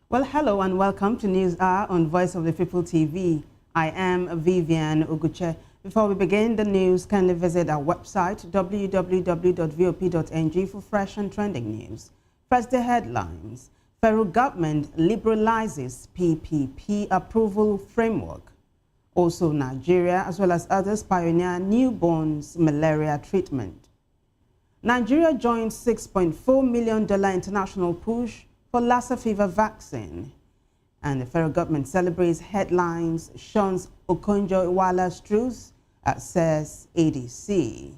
Well, hello and welcome to News Hour on Voice of the People TV. I am Vivian Oguche. Before we begin the news, kindly visit our website www.vop.ng for fresh and trending news. First, the headlines. Federal government liberalizes PPP approval framework. Also, Nigeria, as well as others, pioneer newborns malaria treatment. Nigeria joins $6.4 million international push for Lassa fever vaccine. And the federal government celebrates headlines, shuns Okonjo-Iweala's truth, says ADC.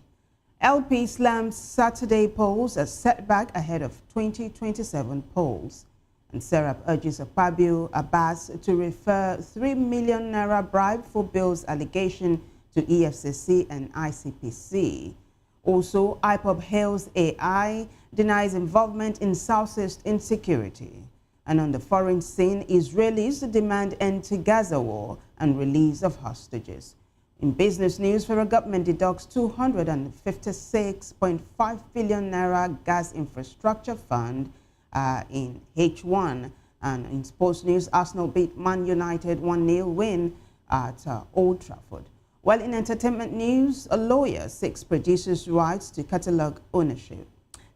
LP slams Saturday polls as setback ahead of 2027 polls. And Serap urges Akpabio Abbas to refer 3 million naira bribe for Bill's allegation to EFCC and ICPC. Also, IPOB hails AI, denies involvement in Southeast insecurity. And on the foreign scene, Israelis demand end to Gaza war and release of hostages. In business news, federal government deducts 256.5 billion naira gas infrastructure fund in H1. And in sports news, Arsenal beat Man United 1-0 win at Old Trafford. While in entertainment news, a lawyer seeks producers' rights to catalog ownership.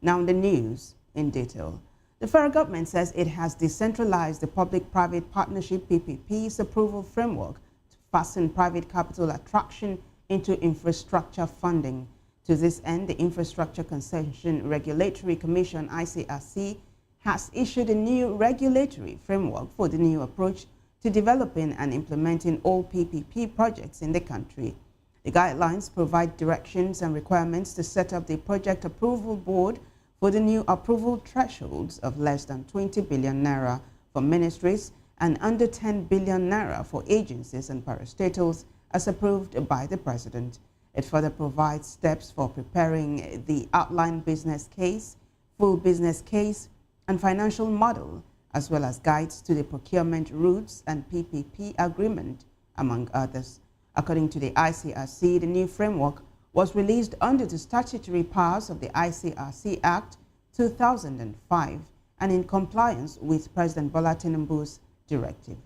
Now the news in detail. The federal government says it has decentralized the public-private partnership PPP's approval framework to fasten private capital attraction into infrastructure funding. To this end, the Infrastructure Concession Regulatory Commission, ICRC, has issued a new regulatory framework for the new approach to developing and implementing all PPP projects in the country. The guidelines provide directions and requirements to set up the project approval board for the new approval thresholds of less than 20 billion naira for ministries and under 10 billion naira for agencies and parastatals as approved by the President. It further provides steps for preparing the outline business case, full business case, and financial model, as well as guides to the procurement routes and PPP agreement, among others. According to the ICRC, the new framework was released under the statutory powers of the ICRC Act 2005 and in compliance with President Bola Tinubu's directive.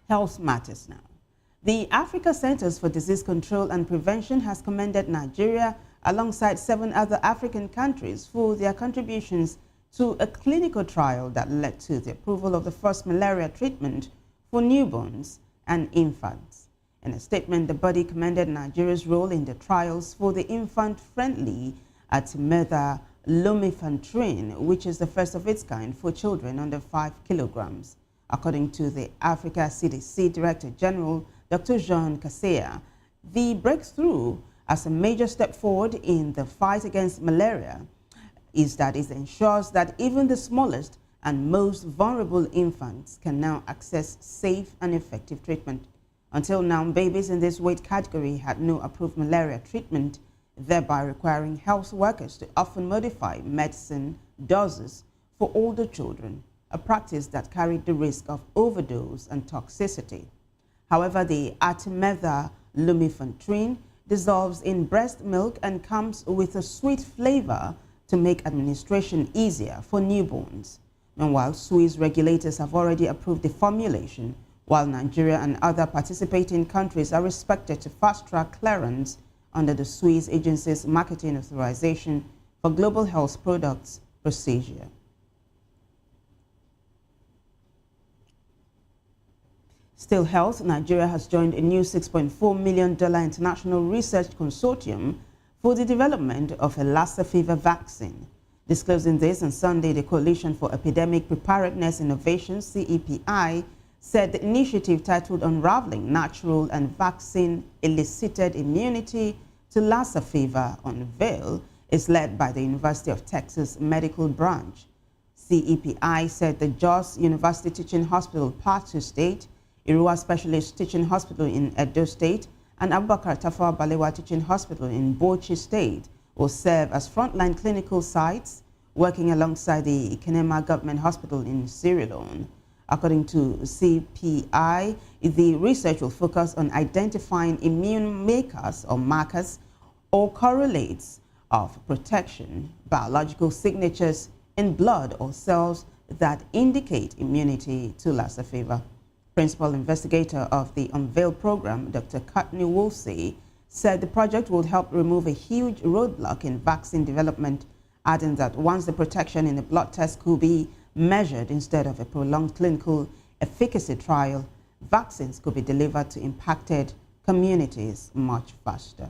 Health matters now. The Africa Centers for Disease Control and Prevention has commended Nigeria alongside 7 other African countries for their contributions to a clinical trial that led to the approval of the first malaria treatment for newborns and infants. In a statement, the body commended Nigeria's role in the trials for the infant-friendly Artemether lumefantrine, which is the first of its kind for children under 5 kilograms. According to the Africa CDC Director General, Dr. Jean Kaseya, the breakthrough as a major step forward in the fight against malaria is that it ensures that even the smallest and most vulnerable infants can now access safe and effective treatment. Until now, babies in this weight category had no approved malaria treatment, thereby requiring health workers to often modify medicine doses for older children, a practice that carried the risk of overdose and toxicity. However, the Artemether lumefantrine dissolves in breast milk and comes with a sweet flavor to make administration easier for newborns. Meanwhile, Swiss regulators have already approved the formulation, while Nigeria and other participating countries are expected to fast-track clearance under the Swiss agency's marketing authorization for global health products procedure. Still Health, Nigeria has joined a new $6.4 million international research consortium for the development of a Lassa fever vaccine. Disclosing this on Sunday, the Coalition for Epidemic Preparedness Innovation, CEPI, said the initiative titled Unraveling Natural and Vaccine-Elicited Immunity to Lassa Fever Unveil is led by the University of Texas Medical Branch. CEPI said the Jos University Teaching Hospital, Plateau State, Irua Specialist Teaching Hospital in Edo State, and Abubakar Tafawa Balewa Teaching Hospital in Bauchi State will serve as frontline clinical sites, working alongside the Ikenema Government Hospital in Sierra Leone. According to CPI, the research will focus on identifying immune makers or markers or correlates of protection, biological signatures, in blood or cells that indicate immunity to Lassa fever. Principal investigator of the Unveil program, Dr. Courtney Woolsey, said the project would help remove a huge roadblock in vaccine development, adding that once the protection in the blood test could be measured instead of a prolonged clinical efficacy trial, vaccines could be delivered to impacted communities much faster.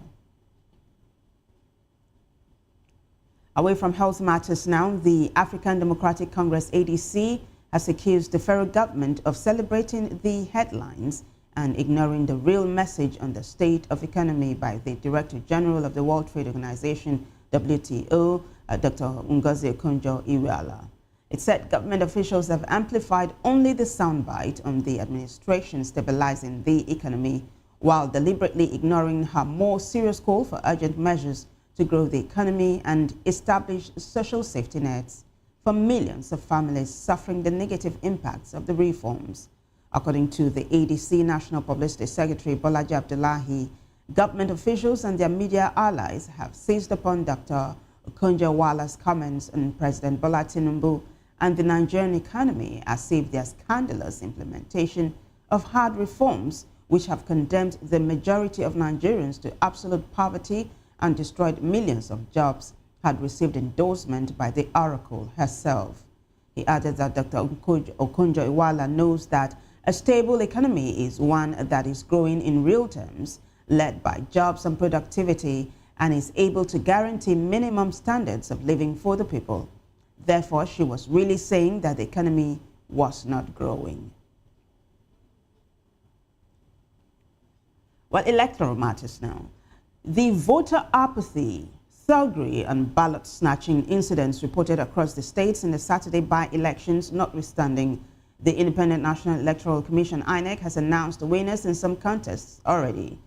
Away from health matters now, the African Democratic Congress ADC has accused the federal government of celebrating the headlines and ignoring the real message on the state of economy by the Director General of the World Trade Organization, WTO, Dr. Ngozi Okonjo-Iweala. It said government officials have amplified only the soundbite on the administration stabilizing the economy, while deliberately ignoring her more serious call for urgent measures to grow the economy and establish social safety nets for millions of families suffering the negative impacts of the reforms. According to the ADC National Publicity Secretary Bolaji Abdullahi, government officials and their media allies have seized upon Dr. Okonjo-Iweala's comments on President Bola Tinubu and the Nigerian economy as if their scandalous implementation of hard reforms, which have condemned the majority of Nigerians to absolute poverty and destroyed millions of jobs, had received endorsement by the oracle herself. He added that Dr. Okonjo-Iweala knows that a stable economy is one that is growing in real terms, led by jobs and productivity, and is able to guarantee minimum standards of living for the people. Therefore, she was really saying that the economy was not growing. Well, electoral matters now. The voter apathy, thuggery, and ballot snatching incidents reported across the states in the Saturday by-elections notwithstanding, the Independent National Electoral Commission, INEC, has announced winners in some contests already.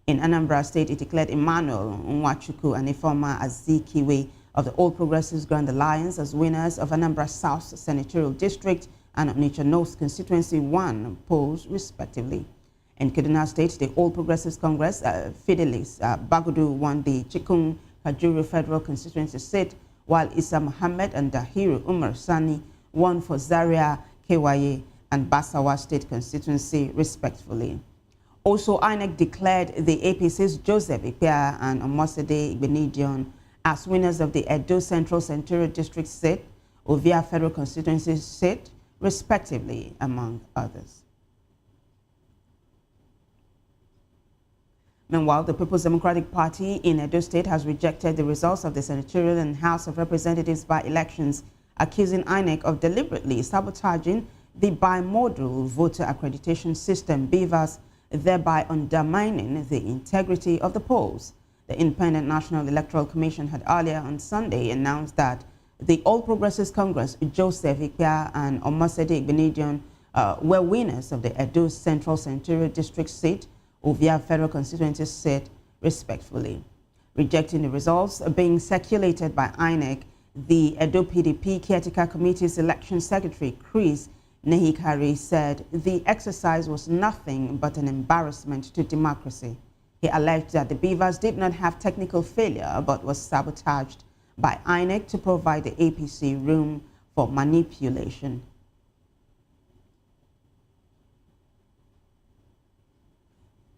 In Anambra State, it declared Emmanuel Nwachukwu and Ifeoma Azikiwe of the All Progressives Grand Alliance as winners of Anambra South Senatorial District and Onitsha North Constituency 1 polls, respectively. In Kaduna State, the All Progressives Congress, Fidelis Bagudu, won the Chikun Kajuru Federal Constituency seat, while Isa Mohammed and Dahiru Umar Sani won for Zaria, Kewaye, and Basawa State Constituency, respectively. Also, INEC declared the APC's Joseph Ikpia and Omosede Igbenidion as winners of the Edo Central Senatorial District seat, Ovia Federal Constituency seat, respectively, among others. Meanwhile, the People's Democratic Party in Edo State has rejected the results of the Senatorial and House of Representatives by-elections, accusing INEC of deliberately sabotaging the bimodal voter accreditation system, BVAS, thereby undermining the integrity of the polls. The Independent National Electoral Commission had earlier on Sunday announced that the All Progressives Congress, Joseph Ikpia and Omosede Igbenidion, were winners of the Edo Central Senatorial District seat, Ovia Federal Constituency seat, respectively. Rejecting the results being circulated by INEC, the Edo PDP Caretaker Committee's Election Secretary, Chris Nehikari, said the exercise was nothing but an embarrassment to democracy. He alleged that the BVAS did not have technical failure but was sabotaged by INEC to provide the APC room for manipulation.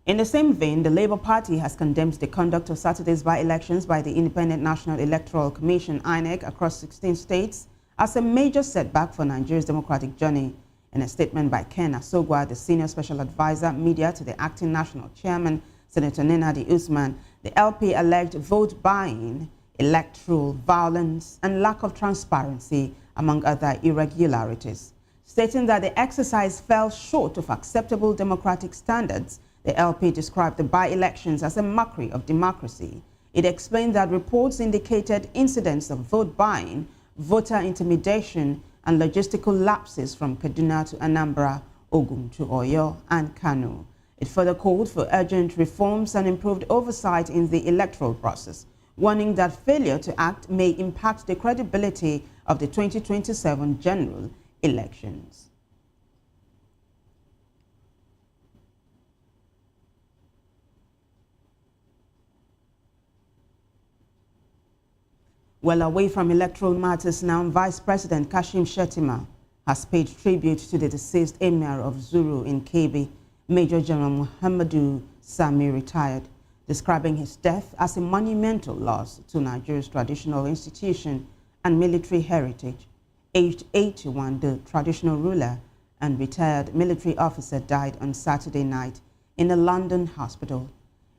In the same vein, the Labour Party has condemned the conduct of Saturday's by-elections by the Independent National Electoral Commission, INEC, across 16 states as a major setback for Nigeria's democratic journey. In a statement by Ken Asogwa, the Senior Special Advisor, Media to the Acting National Chairman, Senator Nenadi Usman, the LP alleged vote buying, electoral violence, and lack of transparency, among other irregularities. Stating that the exercise fell short of acceptable democratic standards, the LP described the by-elections as a mockery of democracy. It explained that reports indicated incidents of vote buying, voter intimidation, and logistical lapses from Kaduna to Anambra, Ogun to Oyo, and Kano. It further called for urgent reforms and improved oversight in the electoral process, warning that failure to act may impact the credibility of the 2027 general elections. Well, away from electoral matters now, Vice President Kashim Shettima has paid tribute to the deceased Emir of Zuru in Kebbi, Major General Muhammadu Sami, retired, describing his death as a monumental loss to Nigeria's traditional institution and military heritage. Aged 81, the traditional ruler and retired military officer died on Saturday night in a London hospital.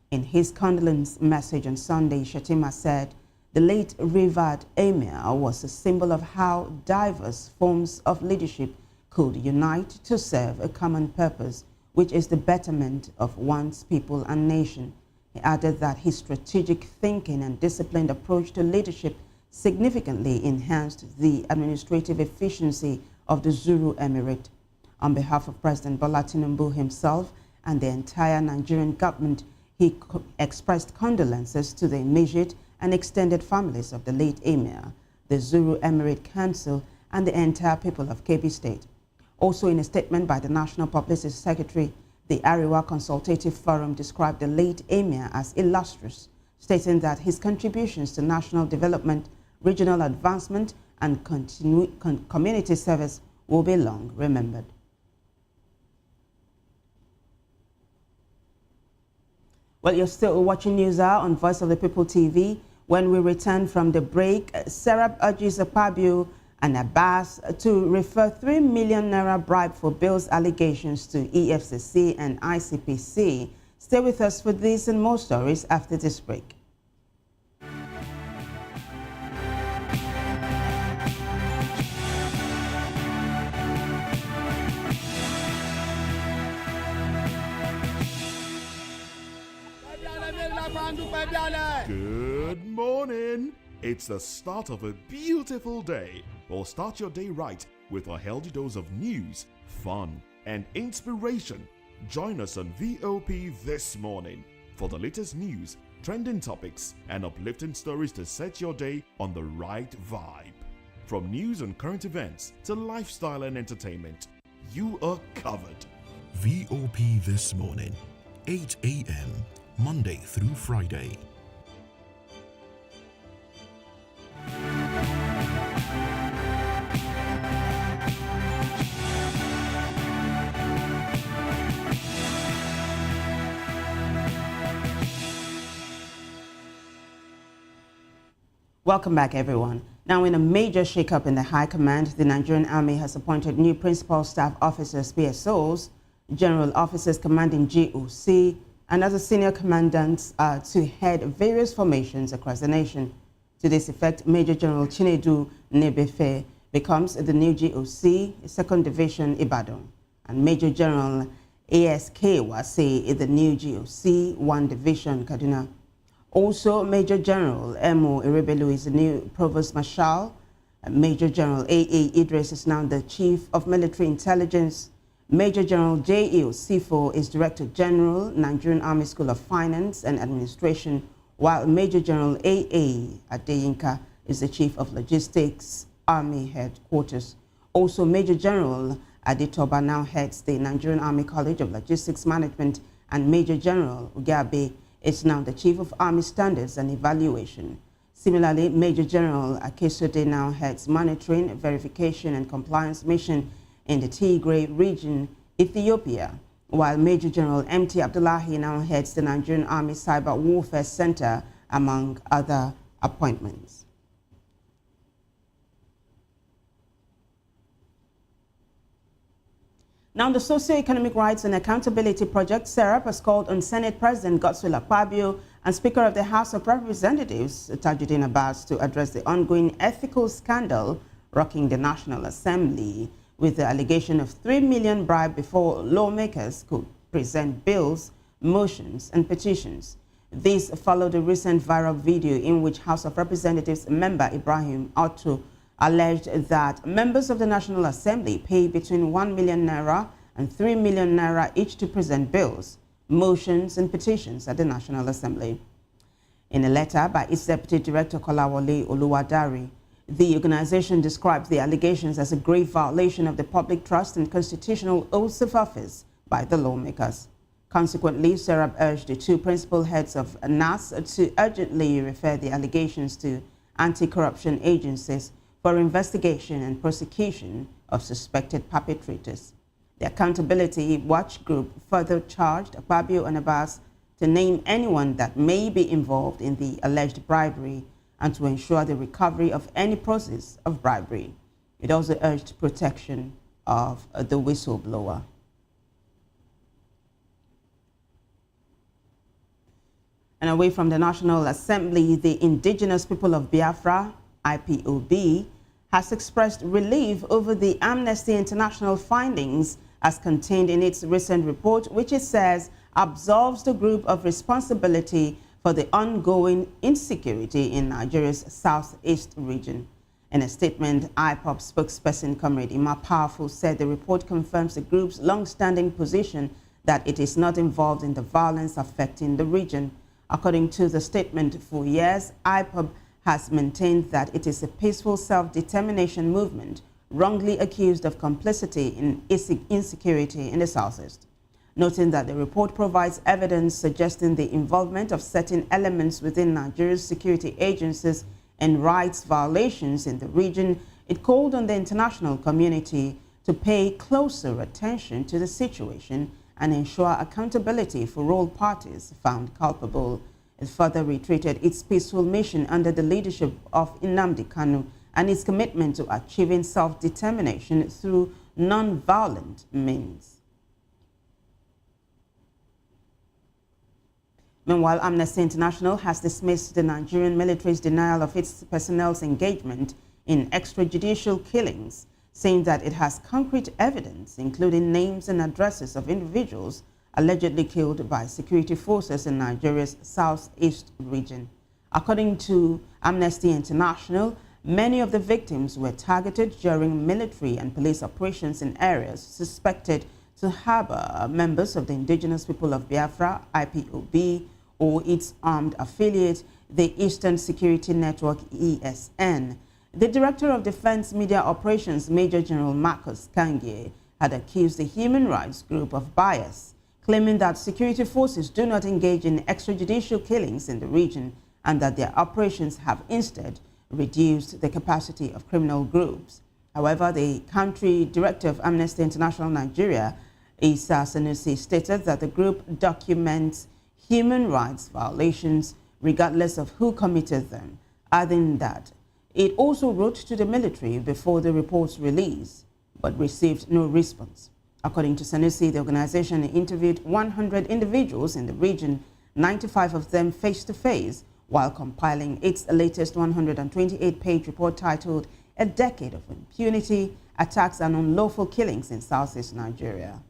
In his condolence message on Sunday, Shettima said the late revered Emir was a symbol of how diverse forms of leadership could unite to serve a common purpose, which is the betterment of one's people and nation. He added that his strategic thinking and disciplined approach to leadership significantly enhanced the administrative efficiency of the Zuru Emirate. On behalf of President Bola Tinubu himself and the entire Nigerian government, he expressed condolences to the immediate and extended families of the late Emir, the Zuru Emirate Council, and the entire people of Kebbi State. Also in a statement by the National Publicity Secretary, the Ariwa Consultative Forum described the late Emir as illustrious, stating that his contributions to national development, regional advancement, and community service will be long remembered. Well, you're still watching News Hour on Voice of the People TV. When we return from the break, Serap urges Akpabio and Abbas to refer 3 million naira bribe for bills allegations to EFCC and ICPC. Stay with us for this and more stories after this break. Good morning. It's the start of a beautiful day. Well, start your day right with a healthy dose of news, fun, and inspiration. Join us on VOP this morning for the latest news, trending topics, and uplifting stories to set your day on the right vibe. From news and current events to lifestyle and entertainment, you are covered. VOP this morning, 8 a.m., Monday through Friday. Welcome back, everyone. Now, in a major shakeup in the High Command, the Nigerian Army has appointed new Principal Staff Officers, PSOs, General Officers commanding GOC, and other senior commandants to head various formations across the nation. To this effect, Major General Chinedu Nebefe becomes the new GOC, 2nd Division Ibadan, and Major General ASK Wase is the new GOC, 1 Division Kaduna. Also, Major General Emo Erebelu is the new Provost Marshal. Major General A.A. Idris is now the Chief of Military Intelligence. Major General J.E.O. Sifo is Director General, Nigerian Army School of Finance and Administration, while Major General A.A. Adeyinka is the Chief of Logistics, Army Headquarters. Also, Major General Adetoba now heads the Nigerian Army College of Logistics Management, and Major General Ugabe is now the Chief of Army Standards and Evaluation. Similarly, Major General Akesode now heads Monitoring, Verification and Compliance Mission in the Tigray region, Ethiopia, while Major General M.T. Abdullahi now heads the Nigerian Army Cyber Warfare Center, among other appointments. Now, the Socio-Economic Rights and Accountability Project, SERAP, has called on Senate President Godswill Akpabio and Speaker of the House of Representatives, Tajuddin Abbas, to address the ongoing ethical scandal rocking the National Assembly, with the allegation of 3 million bribe before lawmakers could present bills, motions, and petitions. This followed a recent viral video in which House of Representatives member Ibrahim Otto alleged that members of the National Assembly pay between 1 million naira and 3 million naira each to present bills, motions, and petitions at the National Assembly. In a letter by its Deputy Director Kolawole Oluwadari, the organization described the allegations as a grave violation of the public trust and constitutional oaths of office by the lawmakers. Consequently, SERAP urged the two principal heads of NAS to urgently refer the allegations to anti-corruption agencies for investigation and prosecution of suspected perpetrators. The Accountability Watch Group further charged Akpabio and Abbas to name anyone that may be involved in the alleged bribery and to ensure the recovery of any process of bribery. It also urged protection of the whistleblower. And away from the National Assembly, the Indigenous People of Biafra, IPOB, has expressed relief over the Amnesty International findings as contained in its recent report, which it says absolves the group of responsibility for the ongoing insecurity in Nigeria's southeast region. In a statement, IPOB spokesperson Comrade Ima Powerful said the report confirms the group's long-standing position that it is not involved in the violence affecting the region. According to the statement, for years, IPOB has maintained that it is a peaceful self-determination movement wrongly accused of complicity in insecurity in the southeast. Noting that the report provides evidence suggesting the involvement of certain elements within Nigeria's security agencies and rights violations in the region, it called on the international community to pay closer attention to the situation and ensure accountability for all parties found culpable. It further reiterated its peaceful mission under the leadership of Nnamdi Kanu and its commitment to achieving self-determination through non-violent means. Meanwhile, Amnesty International has dismissed the Nigerian military's denial of its personnel's engagement in extrajudicial killings, saying that it has concrete evidence, including names and addresses of individuals allegedly killed by security forces in Nigeria's southeast region. According to Amnesty International, many of the victims were targeted during military and police operations in areas suspected to harbor members of the Indigenous People of Biafra, IPOB, or its armed affiliate, the Eastern Security Network, ESN. The Director of Defense Media Operations, Major General Marcus Kangie, had accused the human rights group of bias, claiming that security forces do not engage in extrajudicial killings in the region and that their operations have instead reduced the capacity of criminal groups. However, the country director of Amnesty International Nigeria, Isa Sanusi, stated that the group documents human rights violations regardless of who committed them, adding that it also wrote to the military before the report's release, but received no response. According to Sanusi, the organization interviewed 100 individuals in the region, 95 of them face-to-face, while compiling its latest 128-page report titled A Decade of Impunity, Attacks and Unlawful Killings in Southeast Nigeria.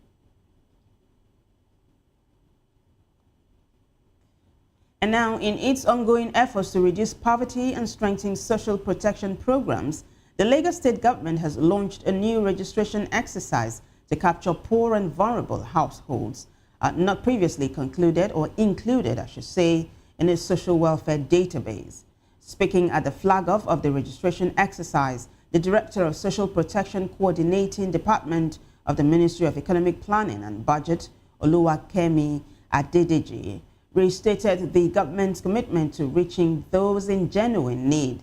And now, in its ongoing efforts to reduce poverty and strengthen social protection programs, the Lagos State government has launched a new registration exercise to capture poor and vulnerable households, not previously concluded or included, I should say, in its social welfare database. Speaking at the flag-off of the registration exercise, the Director of Social Protection Coordinating Department of the Ministry of Economic Planning and Budget, Oluwakemi Adedeji, restated the government's commitment to reaching those in genuine need.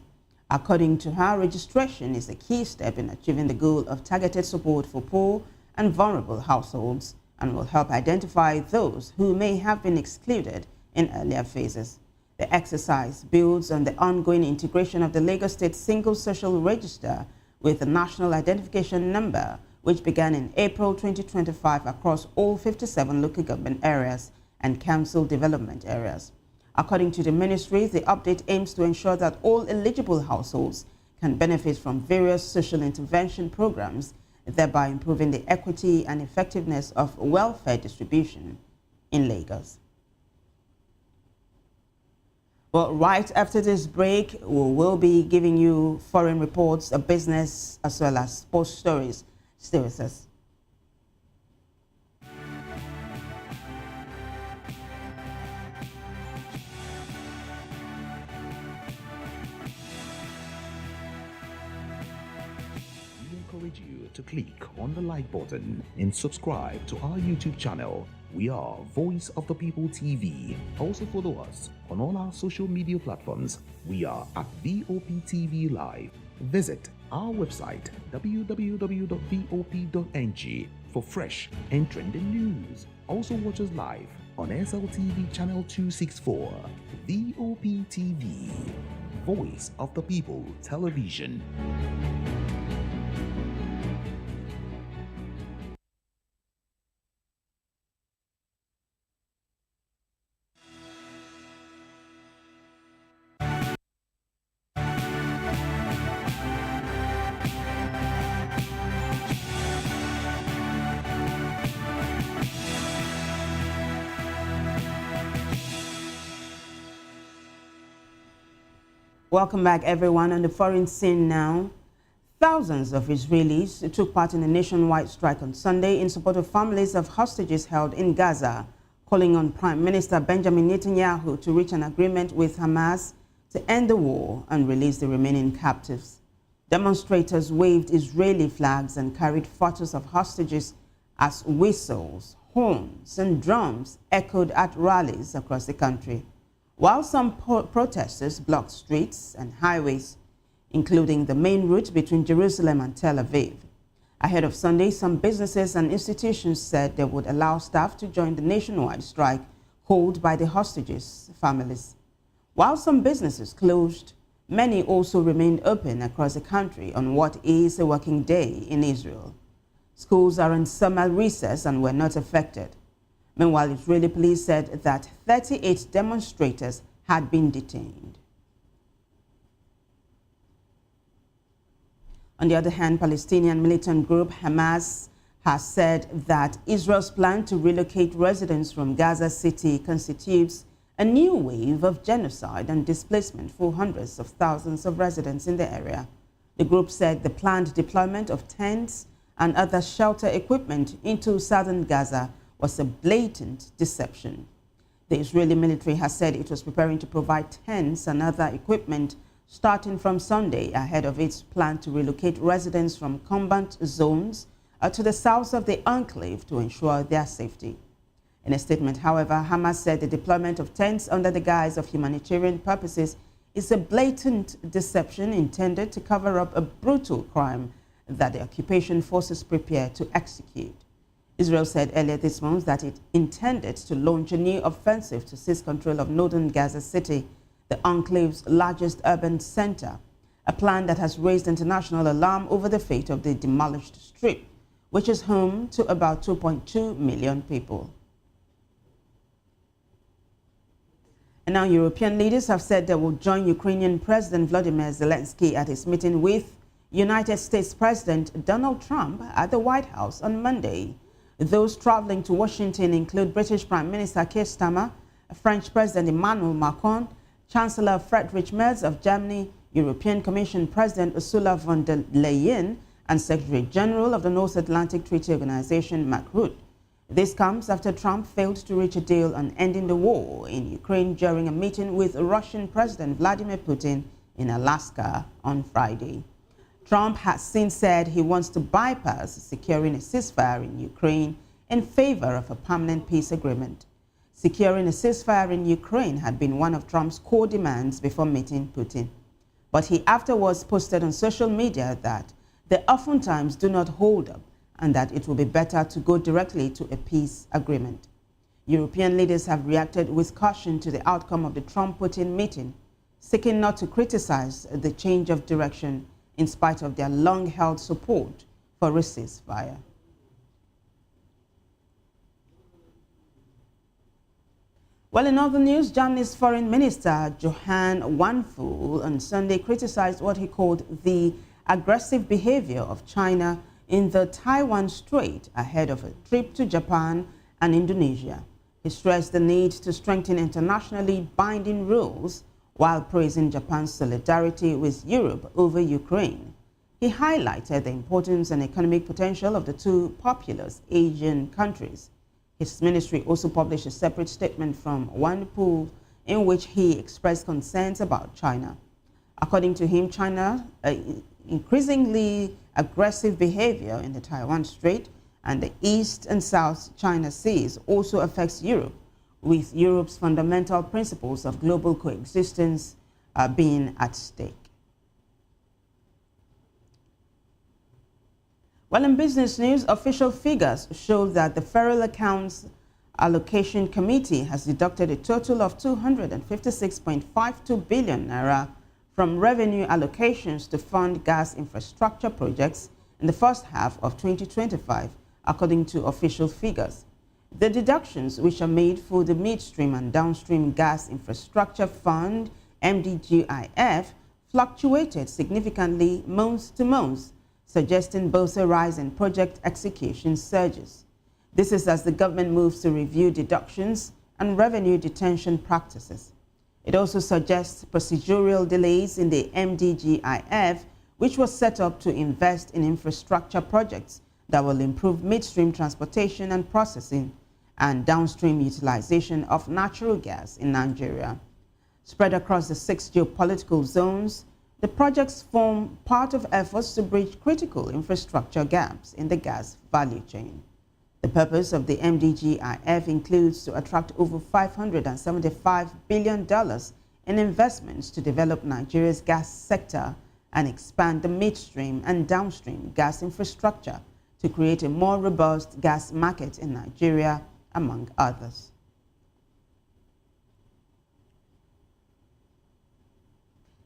According to her, registration is a key step in achieving the goal of targeted support for poor and vulnerable households and will help identify those who may have been excluded in earlier phases. The exercise builds on the ongoing integration of the Lagos State Single Social Register with the National Identification Number, which began in April 2025 across all 57 local government areas and council development areas. According to the ministry, the update aims to ensure that all eligible households can benefit from various social intervention programs, thereby improving the equity and effectiveness of welfare distribution in Lagos. Well, right after this break, we will be giving you foreign reports, business, as well as sports stories. Stay with us. encourage you to click on the like button and subscribe to our YouTube channel. We are Voice of the People TV. Also follow us on all our social media platforms. We are at VOP TV Live. Visit our website www.vop.ng for fresh and trending news. Also watch us live on SLTV channel 264. VOP TV, Voice of the People Television. Welcome back, everyone. On the foreign scene now, thousands of Israelis took part in a nationwide strike on Sunday in support of families of hostages held in Gaza, calling on Prime Minister Benjamin Netanyahu to reach an agreement with Hamas to end the war and release the remaining captives. Demonstrators waved Israeli flags and carried photos of hostages as whistles, horns, and drums echoed at rallies across the country, while some protesters blocked streets and highways, including the main route between Jerusalem and Tel Aviv. Ahead of Sunday, some businesses and institutions said they would allow staff to join the nationwide strike called by the hostages' families. While some businesses closed, many also remained open across the country on what is a working day in Israel. Schools are in summer recess and were not affected. Meanwhile, Israeli police said that 38 demonstrators had been detained. On the other hand, Palestinian militant group Hamas has said that Israel's plan to relocate residents from Gaza City constitutes a new wave of genocide and displacement for hundreds of thousands of residents in the area. The group said the planned deployment of tents and other shelter equipment into southern Gaza was a blatant deception. The Israeli military has said it was preparing to provide tents and other equipment starting from Sunday ahead of its plan to relocate residents from combat zones to the south of the enclave to ensure their safety. In a statement, however, Hamas said the deployment of tents under the guise of humanitarian purposes is a blatant deception intended to cover up a brutal crime that the occupation forces prepare to execute. Israel said earlier this month that it intended to launch a new offensive to seize control of northern Gaza City, the enclave's largest urban center, a plan that has raised international alarm over the fate of the demolished strip, which is home to about 2.2 million people. And now European leaders have said they will join Ukrainian President Volodymyr Zelensky at his meeting with United States President Donald Trump at the White House on Monday. Those traveling to Washington include British Prime Minister Keir Starmer, French President Emmanuel Macron, Chancellor Friedrich Merz of Germany, European Commission President Ursula von der Leyen, and Secretary General of the North Atlantic Treaty Organization Mark Rutte. This comes after Trump failed to reach a deal on ending the war in Ukraine during a meeting with Russian President Vladimir Putin in Alaska on Friday. Trump has since said he wants to bypass securing a ceasefire in Ukraine in favor of a permanent peace agreement. Securing a ceasefire in Ukraine had been one of Trump's core demands before meeting Putin. But he afterwards posted on social media that they oftentimes do not hold up and that it will be better to go directly to a peace agreement. European leaders have reacted with caution to the outcome of the Trump-Putin meeting, seeking not to criticize the change of direction in spite of their long-held support for a ceasefire. Well, in other news, Germany's Foreign Minister Johann Wanful on Sunday criticized what he called the aggressive behavior of China in the Taiwan Strait ahead of a trip to Japan and Indonesia. He stressed the need to strengthen internationally binding rules while praising Japan's solidarity with Europe over Ukraine. He highlighted the importance and economic potential of the two populous Asian countries. His ministry also published a separate statement from Wanful in which he expressed concerns about China. According to him, China increasingly aggressive behavior in the Taiwan Strait and the East and South China Seas also affects Europe, with Europe's fundamental principles of global coexistence being at stake. Well, in business news, official figures show that the Federal Accounts Allocation Committee has deducted a total of 256.52 billion naira from revenue allocations to fund gas infrastructure projects in the first half of 2025, according to official figures. The deductions, which are made for the Midstream and Downstream Gas Infrastructure Fund, MDGIF, fluctuated significantly month to month, suggesting both a rise in project execution surges. This is as the government moves to review deductions and revenue detention practices. It also suggests procedural delays in the MDGIF, which was set up to invest in infrastructure projects that will improve midstream transportation and processing and downstream utilization of natural gas in Nigeria. Spread across the 6 geopolitical zones, the projects form part of efforts to bridge critical infrastructure gaps in the gas value chain. The purpose of the MDGIF includes to attract over $575 billion in investments to develop Nigeria's gas sector and expand the midstream and downstream gas infrastructure to create a more robust gas market in Nigeria, among others.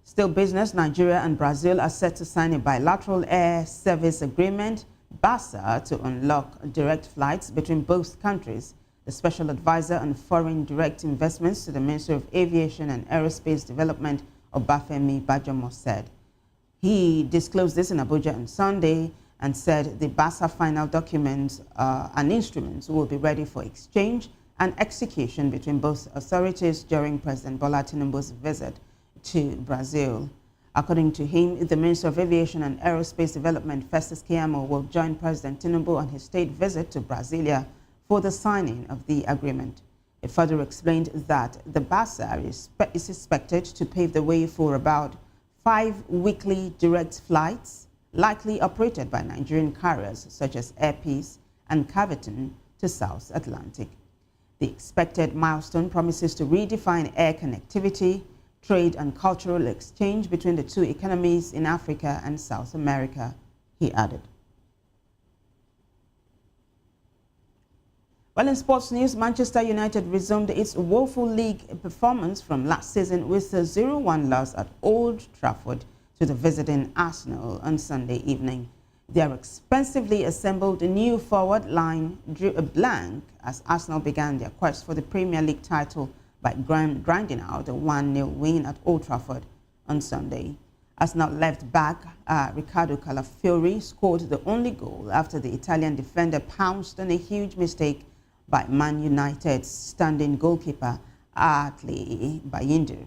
Still business, Nigeria and Brazil are set to sign a bilateral air service agreement, BASA, to unlock direct flights between both countries. The Special Advisor on Foreign Direct Investments to the Ministry of Aviation and Aerospace Development, Obafemi Bajomo, said. He disclosed this in Abuja on Sunday and said the BASA final documents and instruments will be ready for exchange and execution between both authorities during President Bola Tinubu's visit to Brazil. According to him, the Minister of Aviation and Aerospace Development, Festus Keyamo, will join President Tinubu on his state visit to Brasilia for the signing of the agreement. It further explained that the BASA is expected to pave the way for about 5 weekly direct flights, likely operated by Nigerian carriers such as Air Peace and Caviton to South Atlantic. The expected milestone promises to redefine air connectivity, trade and cultural exchange between the two economies in Africa and South America, he added. Well, in sports news, Manchester United resumed its woeful league performance from last season with a 0-1 loss at Old Trafford to the visiting Arsenal on Sunday evening. Their expensively assembled new forward line drew a blank as Arsenal began their quest for the Premier League title by grinding out a 1-0 win at Old Trafford on Sunday. Arsenal left back Riccardo Calafiori scored the only goal after the Italian defender pounced on a huge mistake by Man United's standing goalkeeper Atli Bayindir.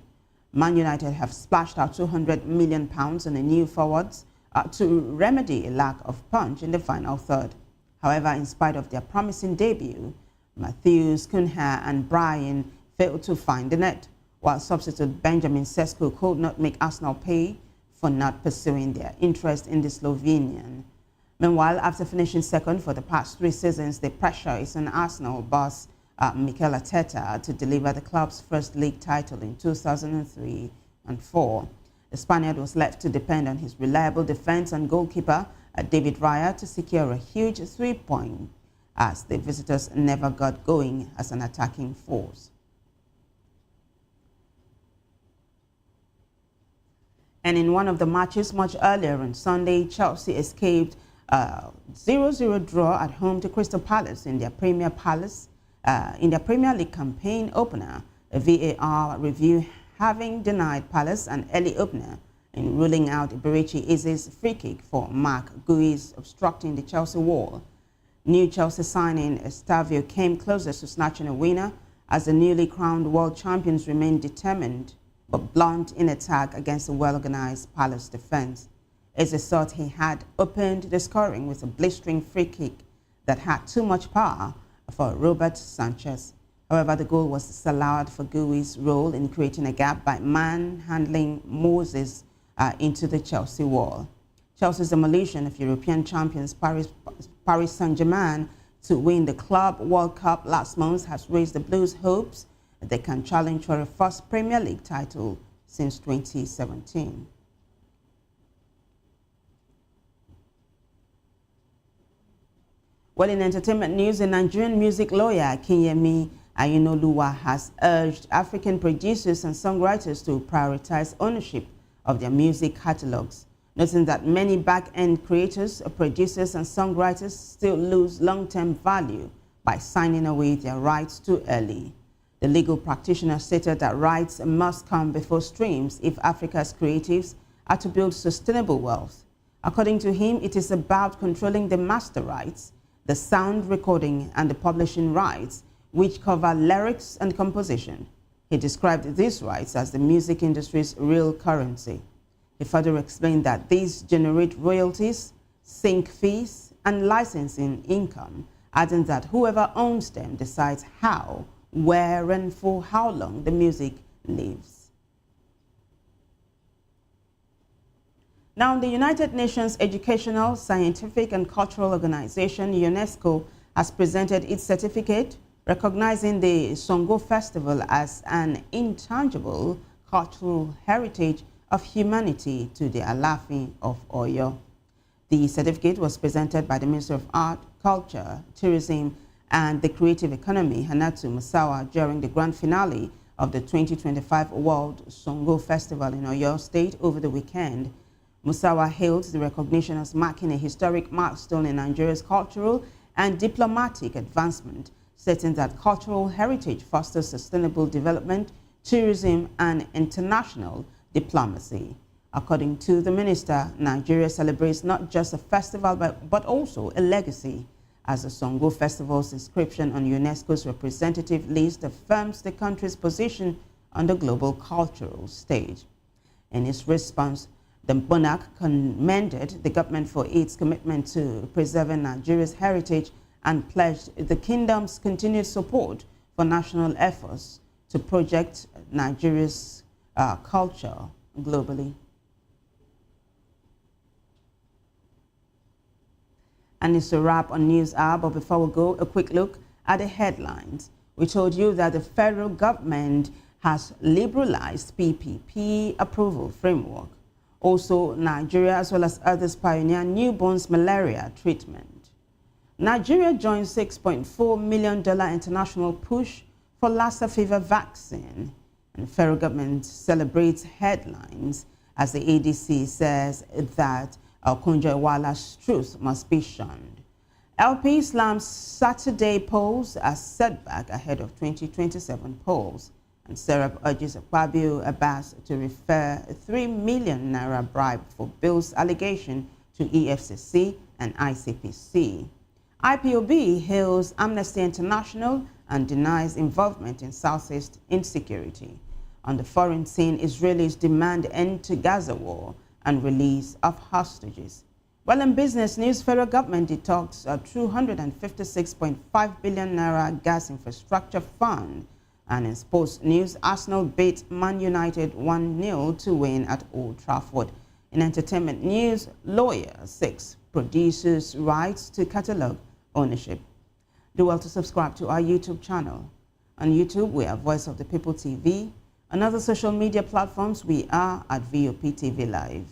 Man United have splashed out £200 million on a new forwards to remedy a lack of punch in the final third. However, in spite of their promising debut, Matthews, Cunha and Bryan failed to find the net, while substitute Benjamin Sesko could not make Arsenal pay for not pursuing their interest in the Slovenian. Meanwhile, after finishing second for the past 3 seasons, the pressure is on Arsenal boss Mikel Arteta to deliver the club's first league title in 2003 and 4. The Spaniard was left to depend on his reliable defense and goalkeeper David Raya to secure a huge 3 points as the visitors never got going as an attacking force. And in one of the matches much earlier on Sunday, Chelsea escaped a 0-0 draw at home to Crystal Palace in their Premier League campaign opener, a VAR review having denied Palace an early opener in ruling out Eberechi Eze's free kick for Mark Gui's obstructing the Chelsea wall. New Chelsea signing Estavio came closer to snatching a winner as the newly crowned world champions remained determined but blunt in attack against a well-organized Palace defense. Eze thought he had opened the scoring with a blistering free kick that had too much power for Robert Sanchez. However, the goal was disallowed for Gui's role in creating a gap by manhandling Moses into the Chelsea wall. Chelsea's demolition of European champions Paris Saint-Germain to win the Club World Cup last month has raised the Blues' hopes that they can challenge for a first Premier League title since 2017. Well, in entertainment news, a Nigerian music lawyer, Kinyemi Ayinoluwa, has urged African producers and songwriters to prioritize ownership of their music catalogs, noting that many back-end creators, producers, and songwriters still lose long-term value by signing away their rights too early. The legal practitioner stated that rights must come before streams if Africa's creatives are to build sustainable wealth. According to him, it is about controlling the master rights, the sound recording, and the publishing rights, which cover lyrics and composition. He described these rights as the music industry's real currency. He further explained that these generate royalties, sync fees, and licensing income, adding that whoever owns them decides how, where, and for how long the music lives. Now, the United Nations Educational, Scientific, and Cultural Organization, UNESCO, has presented its certificate recognizing the Songo Festival as an intangible cultural heritage of humanity to the Alaafin of Oyo. The certificate was presented by the Minister of Art, Culture, Tourism, and the Creative Economy, Hannatu Musawa, during the grand finale of the 2025 World Songo Festival in Oyo State over the weekend. Musawa hailed the recognition as marking a historic milestone in Nigeria's cultural and diplomatic advancement, stating that cultural heritage fosters sustainable development, tourism, and international diplomacy. According to the minister, Nigeria celebrates not just a festival but also a legacy, as the Songo Festival's inscription on UNESCO's representative list affirms the country's position on the global cultural stage. In its response, the monarch commended the government for its commitment to preserving Nigeria's heritage and pledged the kingdom's continued support for national efforts to project Nigeria's culture globally. And it's a wrap on News Hour, but before we go, a quick look at the headlines. We told you that the federal government has liberalized PPP approval framework. Also, Nigeria, as well as others, pioneer newborns malaria treatment. Nigeria joins $6.4 million international push for Lassa fever vaccine. And the federal government celebrates headlines as the ADC says that Okonjo-Iweala's truth must be shunned. LP Islam's Saturday polls are setback ahead of 2027 polls. And Serap urges Akpabio Abbas to refer a 3 million naira bribe for Bill's allegation to EFCC and ICPC. IPOB hails Amnesty International and denies involvement in Southeast insecurity. On the foreign scene, Israelis demand end to Gaza war and release of hostages. Well, in business news, federal government detoxed a 256.5 billion naira gas infrastructure fund. And in sports news, Arsenal beat Man United 1-0 to win at Old Trafford. In entertainment news, lawyer seeks producers' rights to catalog ownership. Do well to subscribe to our YouTube channel. On YouTube, we are Voice of the People TV. On other social media platforms, we are at VOP TV Live.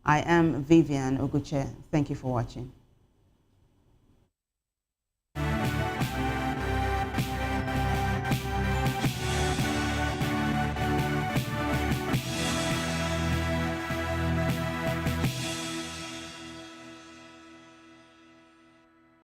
I am Vivian Oguche. Thank you for watching.